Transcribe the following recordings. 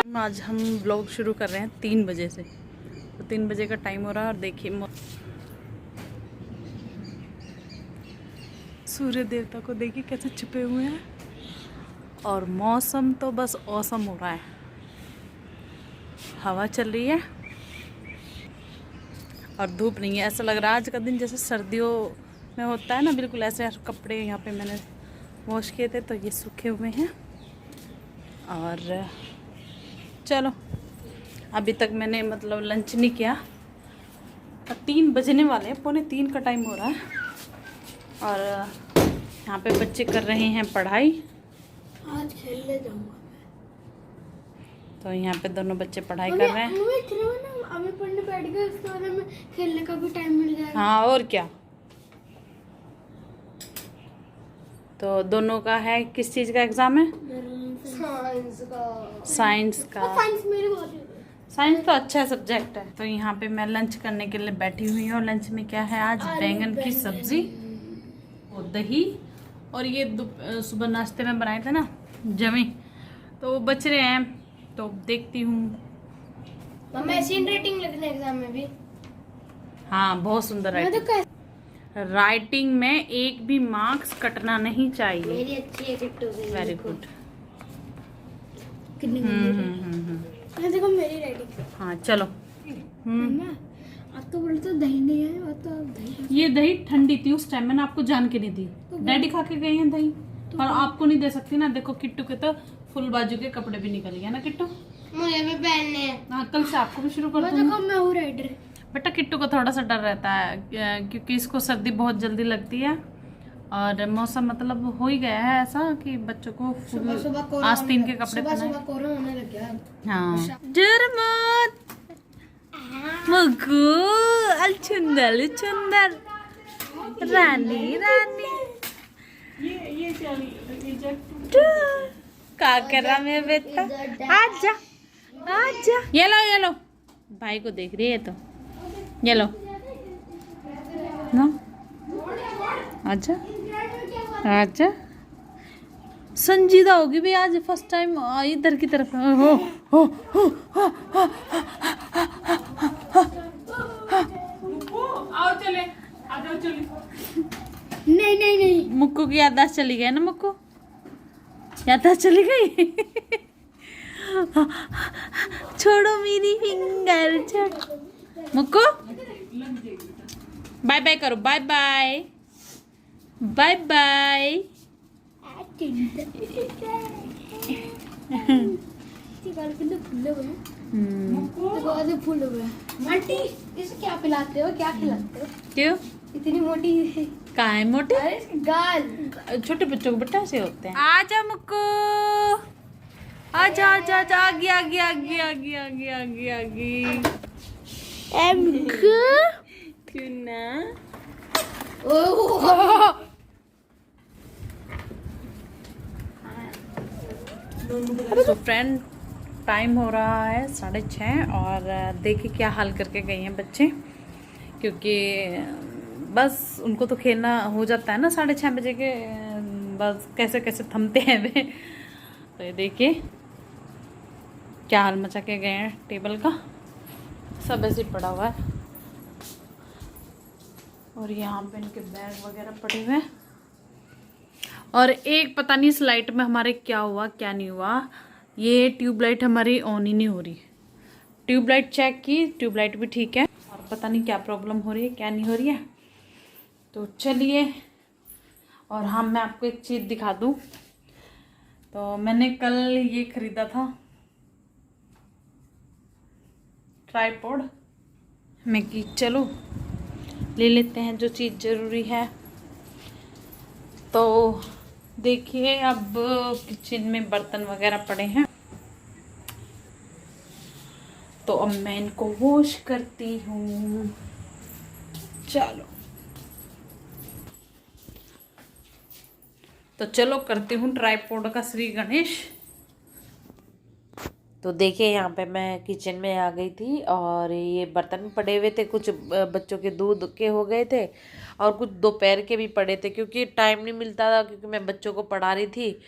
आज हम ब्लॉग शुरू कर रहे हैं 3 बजे से। तो 3 बजे का टाइम हो रहा है और देखिए सूर्य देवता को देखिए कैसे छुपे हुए हैं और मौसम तो बस औसम हो रहा है। हवा चल रही है और धूप नहीं है। ऐसा लग रहा है आज का दिन जैसे सर्दियों में होता है ना, बिल्कुल ऐसे। कपड़े यहाँ पे मैंने वॉश किए थे तो ये सूखे हुए हैं। और चलो अभी तक मैंने मतलब लंच नहीं किया। 3 बजने वाले हैं, 2:45 का टाइम हो रहा है। और यहाँ पे बच्चे कर रहे हैं पढ़ाई। आज खेलने जाऊंगा तो यहाँ पे दोनों बच्चे पढ़ाई कर रहे हैं। अभी पढ़ने बैठ गए, उसके बाद में खेलने का भी टाइम मिल जाएगा। हाँ और क्या। तो दोनों का है, किस चीज़ का एग्ज़ाम है? साइंस का। साइंस मेरे बहुत साइंस तो अच्छा सब्जेक्ट है। तो यहाँ पे मैं लंच करने के लिए बैठी हुई हूँ। लंच में क्या है आज? बैंगन की सब्जी और दही। और ये सुबह नाश्ते में बनाए थे ना जमी, तो वो बच रहे हैं। तो देखती हूँ। मम्मा एशियन रेटिंग लिखना एग्जाम में भी। हाँ बहुत सुंदर राइटिंग में एक भी मार्क्स कटना नहीं चाहिए। मेरी अच्छी है किट्टू की। Very good. कितनी देखो मेरी राइटिंग। हाँ चलो। आप तो बोलते दही नहीं है, और तो दही। ये दही ठंडी थी उस टाइम, मैंने आपको जान के नहीं दी। डैडी खा के गए हैं दही, और आपको नहीं दे सकती ना। देखो किट्टू के तो फुल बाजू के कपड़े भी निकल गए ना किट्टू। मुझे भी पहनने हैं। हाँ कल से आपको भी शुरू कर दूंगी। देखो मैं हूँ राइडर। बेटा किट्टू को थोड़ा सा डर रहता है क्योंकि इसको सर्दी बहुत जल्दी लगती है। और मौसम मतलब हो ही गया है ऐसा कि बच्चों को आस्तीन के कपड़े सुबह कोहरा होने लग गया। हाँ जरमत मगू अलचुंदर चुंदर रानी रानी। क्या कर रहा मेरा बेटा? आजा आजा। ये लो भाई को देख रही है तो ये लो ना। आजा आजा। संजीदा होगी भी आज फर्स्ट टाइम इधर की तरफ। हो आओ चले आ जाओ चले। नहीं मुक्कू की याददाश्त चली गई ना। मुक्कू याददाश्त चली गई। छोड़ो मेरी फिंगर छोड़। मुक्कू बाय बाय करो। Bye bye bye bye. फूल हुए आंटी, इसे क्या पिलाते हो? क्या खिलाते हो? क्यों इतनी मोटी कहाँ है? मोटे गाल। छोटे बच्चों को बेटा से होते हैं। आजा मुक्कू आजा आजा आजा। आगे आगे आगे आगे आगे आगे आगे। क्यों ना। तो फ्रेंड टाइम हो रहा है 6:30 और देखिए क्या हाल करके गए हैं बच्चे। क्योंकि बस उनको तो खेलना हो जाता है ना 6:30 बजे के। बस कैसे कैसे थमते हैं वे। तो ये देखिए क्या हाल मचा के गए हैं। टेबल का सब ऐसे पड़ा हुआ है और यहाँ पे इनके बैग वगैरह पड़े हुए हैं। और एक पता नहीं इस लाइट में हमारे क्या हुआ क्या नहीं हुआ। ये ट्यूबलाइट हमारी ऑन ही नहीं हो रही। ट्यूबलाइट चेक की, ट्यूबलाइट भी ठीक है। और पता नहीं क्या प्रॉब्लम हो रही है क्या नहीं हो रही है। तो चलिए। और हाँ मैं आपको एक चीज़ दिखा दूँ। तो मैंने कल ये ख़रीदा था ट्राइपॉड। मैं कि चलो ले लेते हैं जो चीज़ ज़रूरी है। तो देखिए अब किचन में बर्तन वगैरह पड़े हैं तो अब मैं इनको वॉश करती हूँ। चलो करती हूँ ट्राइपॉड का श्री गणेश। तो देखिए यहाँ पे मैं किचन में आ गई थी और ये बर्तन पड़े हुए थे। कुछ बच्चों के दूध के हो गए थे और कुछ दोपहर के भी पड़े थे क्योंकि टाइम नहीं मिलता था, क्योंकि मैं बच्चों को पढ़ा रही थी।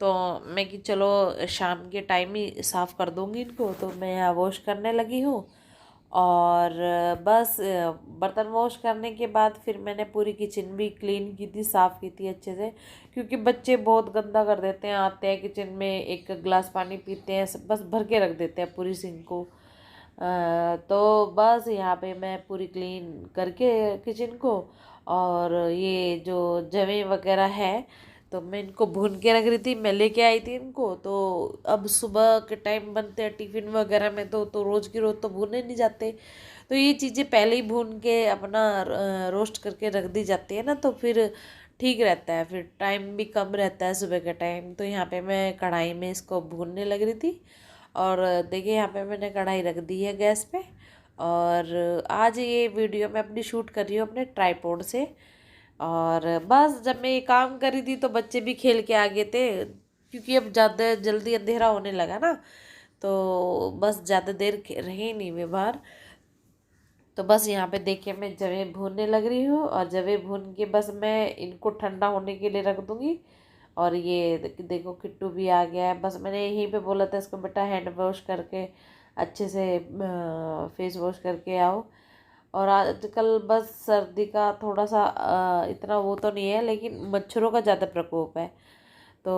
तो मैं कि चलो शाम के टाइम ही साफ़ कर दूँगी इनको, तो मैं यहाँ वॉश करने लगी हूँ। और बस बर्तन वॉश करने के बाद फिर मैंने पूरी किचन भी क्लीन की थी, साफ़ की थी अच्छे से, क्योंकि बच्चे बहुत गंदा कर देते हैं, आते हैं किचन में एक गिलास पानी पीते हैं, बस भर के रख देते हैं पूरी सिंक को। तो बस यहाँ पे मैं पूरी क्लीन करके किचन को, और ये जो जवे वगैरह है तो मैं इनको भून के रख रही थी, मैं लेके आई थी इनको। तो अब सुबह के टाइम बनते हैं टिफ़िन वगैरह में, तो रोज़ की रोज़ तो भूने नहीं जाते, तो ये चीज़ें पहले ही भून के अपना रोस्ट करके रख दी जाती है ना, तो फिर ठीक रहता है, फिर टाइम भी कम रहता है सुबह के टाइम। तो यहाँ पे मैं कढ़ाई में इसको भूनने लग रही थी, और देखिए यहाँ पे मैंने कढ़ाई रख दी है गैस पे। और आज ये वीडियो मैं अपनी शूट कर रही हूँ अपने ट्राईपॉड से। और बस जब मैं ये काम कर रही थी तो बच्चे भी खेल के आ गए थे, क्योंकि अब ज़्यादा जल्दी अंधेरा होने लगा ना, तो बस ज़्यादा देर रहे नहीं वे बाहर। तो बस यहाँ पे देखिए मैं जवे भूनने लग रही हूँ, और जवे भून के बस मैं इनको ठंडा होने के लिए रख दूँगी। और ये देखो किट्टू भी आ गया है, बस मैंने यहीं पे बोला था इसको बेटा हैंड वॉश करके अच्छे से फेस वॉश करके आओ। और आजकल बस सर्दी का थोड़ा सा इतना वो तो नहीं है, लेकिन मच्छरों का ज़्यादा प्रकोप है। तो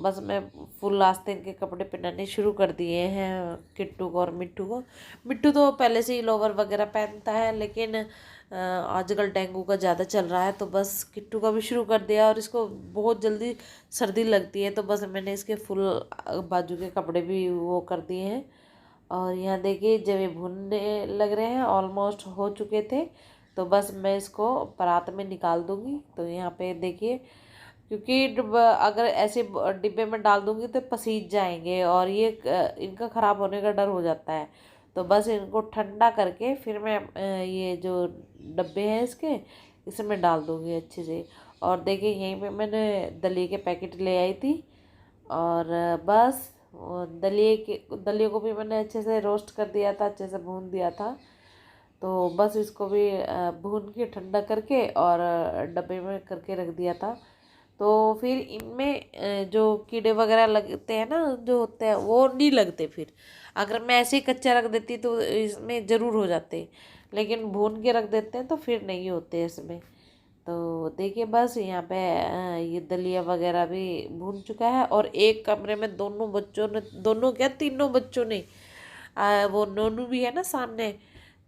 बस मैं फुल आस्तीन के कपड़े पहनाने शुरू कर दिए हैं किट्टू को और मिट्टू को। मिट्टू तो पहले से ही लोवर वगैरह पहनता है, लेकिन आजकल डेंगू का ज़्यादा चल रहा है, तो बस किट्टू का भी शुरू कर दिया। और इसको बहुत जल्दी सर्दी लगती है, तो बस मैंने इसके फुल बाजू के कपड़े भी वो कर दिए हैं। और यहाँ देखिए जब ये भुनने लग रहे हैं, ऑलमोस्ट हो चुके थे, तो बस मैं इसको परात में निकाल दूँगी। तो यहाँ पे देखिए, क्योंकि अगर ऐसे डिब्बे में डाल दूँगी तो पसीज जाएंगे, और ये इनका ख़राब होने का डर हो जाता है। तो बस इनको ठंडा करके फिर मैं ये जो डब्बे हैं इसके, इसमें डाल दूँगी अच्छे से। और देखिए यहीं पे मैंने दलिए के पैकेट ले आई थी, और बस दलिए को भी मैंने अच्छे से रोस्ट कर दिया था, अच्छे से भून दिया था। तो बस इसको भी भून के ठंडा करके और डब्बे में करके रख दिया था। तो फिर इनमें जो कीड़े वगैरह लगते हैं ना, जो होते हैं वो नहीं लगते। फिर अगर मैं ऐसे ही कच्चा रख देती तो इसमें ज़रूर हो जाते, लेकिन भून के रख देते हैं तो फिर नहीं होते इसमें। तो देखिए बस यहाँ पे ये दलिया वगैरह भी भून चुका है। और एक कमरे में दोनों बच्चों ने, दोनों क्या तीनों बच्चों ने, वो नोनू भी है ना सामने,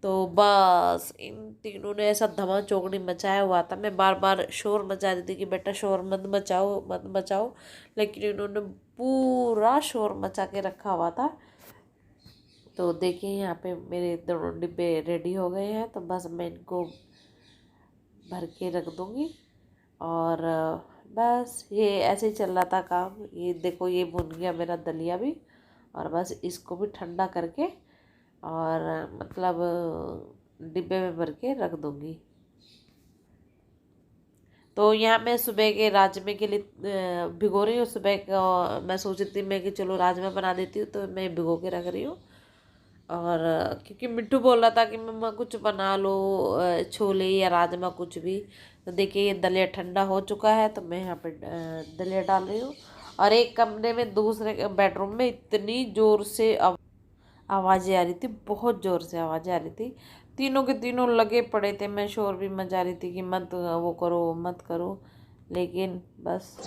तो बस इन तीनों ने ऐसा धमा चौकड़ी मचाया हुआ था। मैं बार बार शोर मचा रही थी कि बेटा शोर मत मचाओ मत मचाओ, लेकिन इन्होंने पूरा शोर मचा के रखा हुआ था। तो देखिए यहाँ पे मेरे दोनों डिब्बे रेडी हो गए हैं, तो बस मैं इनको भर के रख दूँगी। और बस ये ऐसे ही चल रहा था काम। ये देखो ये भुन गया मेरा दलिया भी, और बस इसको भी ठंडा करके और मतलब डिब्बे में भर के रख दूँगी। तो यहाँ मैं सुबह के राजमे के लिए भिगो रही हूँ। सुबह का मैं सोच रही थी मैं कि चलो राजमा बना देती हूँ, तो मैं भिगो के रख रही हूँ। और क्योंकि मिट्टू बोल रहा था कि मम्मा कुछ बना लो, छोले या राजमा कुछ भी। तो देखिए ये दलिया ठंडा हो चुका है, तो मैं यहाँ पे दलिया डाल रही हूँ। और एक कमरे में दूसरे बेडरूम में इतनी ज़ोर से आवाज़ें आ रही थी, बहुत ज़ोर से आवाज़ें आ रही थी। तीनों के तीनों लगे पड़े थे, मैं शोर भी मचा रही थी कि मत वो करो मत करो, लेकिन बस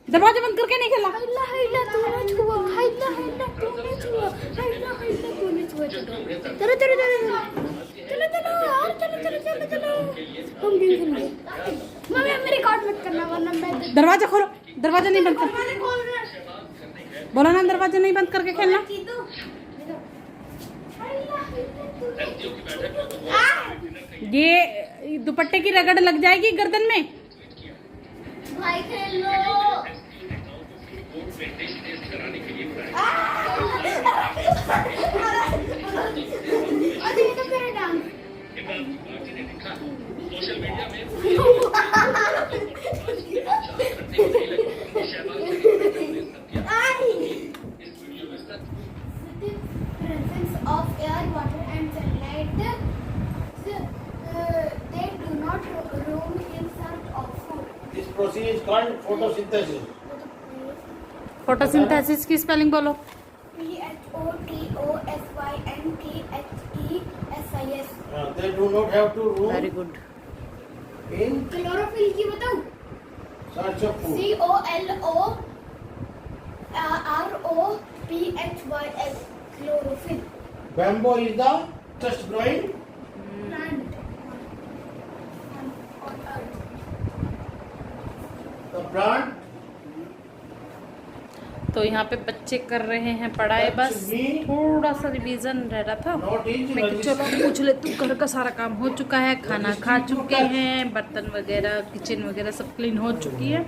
दरवाजा बंद करके नहीं खेला। हैला हैला तूने छुआ, हैला हैला तूने छुआ, हैला हैला तूने छुआ। चलो चलो चलो चलो चलो यार, चलो चलो चलो चलो हम गेम खेलेंगे। मम्मी मेरी रिकॉर्ड मत करना वरना मैं दरवाजा खोलो, दरवाजा नहीं बंद कर, बोला ना दरवाजा नहीं बंद करके खेलना। हैला हैला तूने ये दुपट्टे की रगड़ लग जाएगी गर्दन में। भाई खेल लो। अरे ये तो करे dance. Presence of air, water, and sunlight, they do not roam in search of food. This process is called photosynthesis. Photosynthesis की स्पेलिंग बोलो। PHOTOSYNTHESIS. They do not have to roam very good. in chlorophyll की बताऊं? search of food. COLOROPHYS. Chlorophyll. Bamboo is the just growing. Plant on earth. The plant. तो यहाँ पे बच्चे कर रहे हैं पढ़ाई, बस थोड़ा सा रिवीजन रह रहा था। Not is मैं कि चलो पूछ ले, तू घर का सारा काम हो चुका है, खाना खा चुके हैं, बर्तन वगैरह किचन वगैरह सब क्लीन हो चुकी है,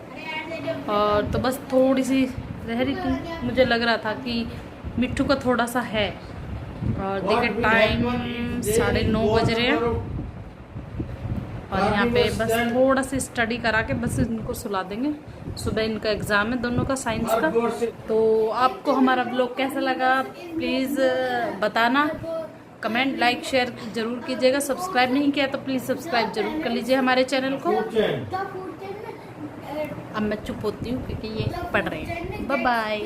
और तो बस थोड़ी सी रह रही थी। मुझे लग रहा था कि मिट्ठू का थोड़ा सा है, और देखे टाइम 9:30 बज रहे हैं, और यहाँ पे बस थोड़ा सा स्टडी करा के बस इनको सुला देंगे। सुबह इनका एग्ज़ाम है दोनों का, साइंस का। तो आपको हमारा ब्लॉग कैसा लगा प्लीज़ बताना, कमेंट लाइक शेयर ज़रूर कीजिएगा। सब्सक्राइब नहीं किया तो प्लीज़ सब्सक्राइब ज़रूर कर लीजिए हमारे चैनल को। The food chain, अब मैं चुप होती हूँ क्योंकि ये पढ़ रहे हैं। Bye bye.